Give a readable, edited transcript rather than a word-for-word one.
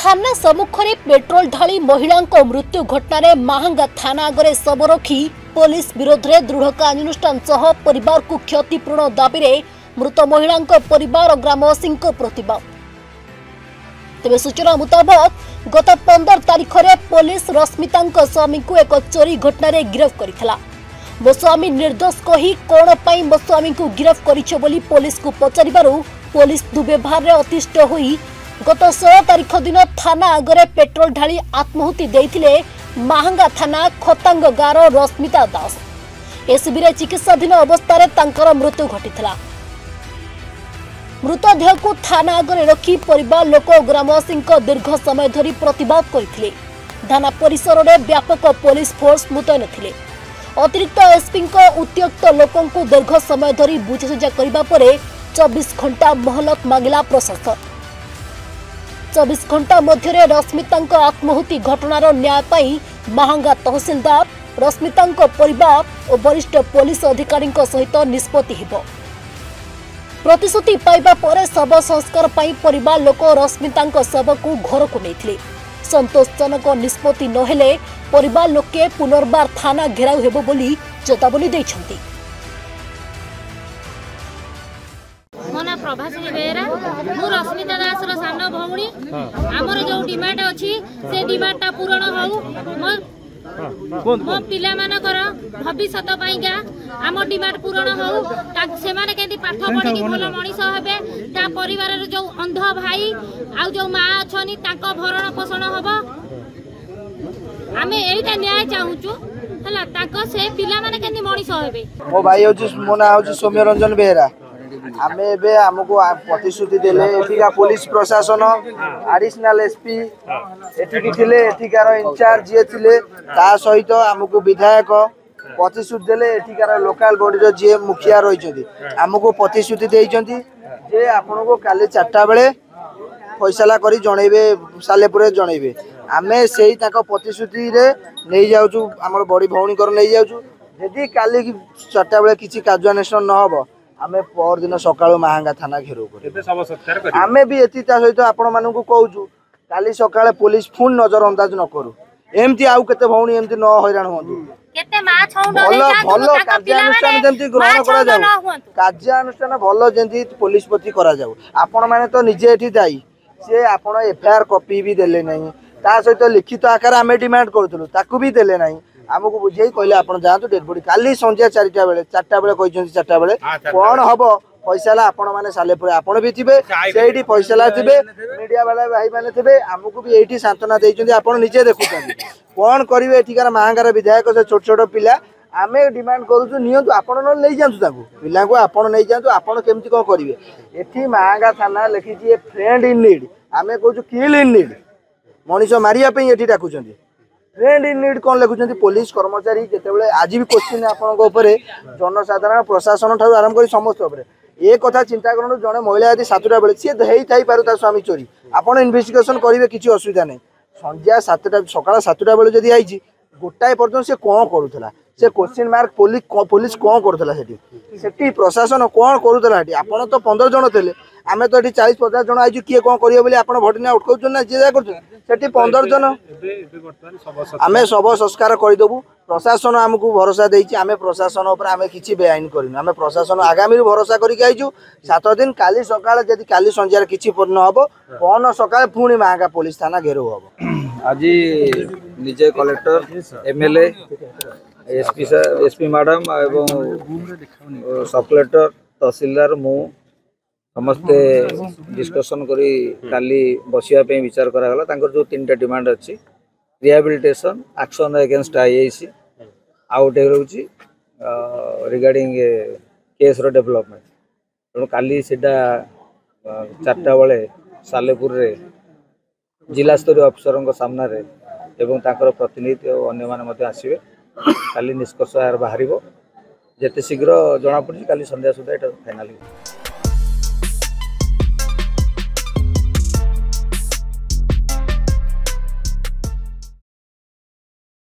थाना सम्मुखें पेट्रोल ढाली महिला मृत्यु घटना महांगा थाना आगे शव रखी पुलिस विरोध में दृढ़ कार्यानुष्ठान सह परिवार को क्षतिपूरण दाबी में मृत महिला परिवार और ग्रामवासी प्रतिवाद। तेज सूचना मुताबक गत 15 तारिख में पुलिस रश्मिता स्वामी को एक चोरी घटना गिरफ्त करथिला। मो स्वामी निर्दोष कही कौन पाई मो स्वामी को गिरफ्त करिछ बोली पुलिस को पचारिबारु पुलिस दुर्व्यवहार में अतिष्ठ होई गत 16 तारिख दिन थाना आगे पेट्रोल ढाली आत्माहुति देइथिले महांगा थाना खतांग गाँव रश्मिता दास। एसबी चिकित्साधीन अवस्था तांकर मृत्यु घटिथिला। मृतदेह को थाना आगे रखी परिवार लोक और ग्रामवासी दीर्घ समय धरी प्रतिवाद करथिले। थाना परिसर में व्यापक पुलिस फोर्स मुतयन थिले। अतिरिक्त एसपी उत्त्यक्त लोकों को दीर्घ समय धरी बुझासुझा करबा परे 24 घंटा मोहलत मांगिला प्रशासन। 24 घंटा मध्य रश्मिता आत्माहुति घटनार न्याय पाई महांगा तहसीलदार रश्मिता परिवार और वरिष्ठ पुलिस अधिकारी सहित निष्पत्ति हेबो। प्रतिश्रुति पाइबा परे शव संस्कार पाई परिवार लोक रश्मिता शव को घर को नहीं संतोषजनक निष्पत्ति नहेले परिवार लोके पुनर्बार थाना घेराव हेबो बोली चेतावनी दैछंती। मो ना प्रभासिनी बेहरा मु रश्मिता दास रो सान भौणी हमर जो डिमांड अछि से डिमांडटा पूर्ण होउ मो पिला मानकर भविष्य पाइका आम डिमांड पूर्ण होउ से माने केंती पाठ पढ़ी कि भल मनीष हेबे ता परिवार रो जो अंध भाई आ जो मां अछनी ताको भरण पोषण होबो आमे एटा न्याय चाहूचु हला ताको से पिला माने केंती मनीष हेबे। मो भाई होची मो ना होची सौम्य रंजन बेहरा आमे एबे हमको प्रतिश्रुति देले एठिका पुलिस प्रशासन एडिशनल एसपी एठिकी थिले एठिकार इंचार्ज जे थिले ता सहित हमको विधायक प्रतिश्रुति देले एठिकार लोकल बॉडी रो जे मुखिया रहिचंती हमको प्रतिश्रुति देइचंती जे आपनको काले 4टा बेले फैसला करी जणैबे सालेपुरे जणैबे आमे सेही ताको प्रतिश्रुति रे नै जाउछु हमर बड़ी भौणी कर नै जाउछु यदि काली 4टा बेले किछि कार्यानुष्ठान न होबो आमे पर दिन सकाळ महांगा थाना घेरो कर आमे भी एति ता सहित आपण मानकु कहूछु काली सकाळ पुलिस फुन नजर अंदाज न करू एमती आउ केते भौणी एमती न हैरान होंतु केते मा छौंड भलो भलो कार्यानुष्ठान जेमती ग्रहण करा जाऊ कार्यानुष्ठान भलो जेमती पुलिस प्रति करा जाऊ आपण माने तो निजे एठी दाई से आपण एफआईआर कॉपी भी देले नहीं ता सहित लिखित आकार आमे डिमांड करथुलु ताकू भी देले नहीं आमको बुझे कहले आपण जातु डेड बॉडी काली संध्या 4टा बेले 4टा बेले कहछन 4टा बेले कोन हबो फैसला आपण माने साले पुरे आपण भी थिबे सेठी फैसला थिबे मीडिया वाला भाई माने थिबे हमको भी एठी सांत्वना देइछन आपण निजे देखुछन कोन करिवे एठिकार महांगार विधायक से छोट छोट पिला आमे डिमांड करूछु नियंतु आपण न ले जांतु ताकू पिला को आपण नै जांतु आपण केमति को करिवे एठी महांगा थाना लिखि जे फ्रेंड इन नीड आमे कहूछु किल इन नीड मनीष मारिया पे एठी डाकुछन फ्रेंड इन नीड कौन लिखुं पुलिस कर्मचारी जिते आज भी क्वेश्चन आपंकर जनसाधारण प्रशासन ठार आरंभ कर समस्त ये कथा चिंता करूँ जड़े महिला यदि 7टा बेले सी हो पार स्वामी चोरी आपड़ इन्वेस्टिगेशन करेंगे किसी असुविधा नहीं संध्या 7टा सका 7टा बेले जदि आई गोटाए पर्यटन से कौन करूला से क्वेश्चन मार्क पुलिस कौन करूला से प्रशासन कौन करूला आपड़ तो 15 जन थे आमे तो ये 40-50 जन आई किए कौन करेंगे आप भटिना उठा ना जी कर 15 जन आमे शव संस्कार करदेबू प्रशासन आमको भरोसा देइछि आमे प्रशासन ऊपर आमे किछि बेआईन करिनु आमे प्रशासन आगामी भरोसा करिक आइछु 7 दिन काली सकाळ जदि काली संध्यार किछि न हबो कोन सकाळ पुणी महांगा पुलिस थाना घेरो हबो। आज निजे कलेक्टर एमएलए एसपी मैडम एवं सब कलेक्टर तहसीलदार मु समस्ते डिस्कशन करी काली बसिया पे विचार करागला तांकर जो 3टा डिमांड अच्छी rehabilitation action against IIC out रोची रिगार्डिंग केस रो डेवलपमेंट तेणु काली सेटा 4टा बेले सालेपुर रे जिला स्तरीय अफिसर सामना रे एवं तांकर प्रतिनिधि और अन्य माने मते आसीबे काली निष्कर्ष यार बाहरिबो जेते शीघ्र जना पड़ी काली संध्या सुधा एटा फाइनल।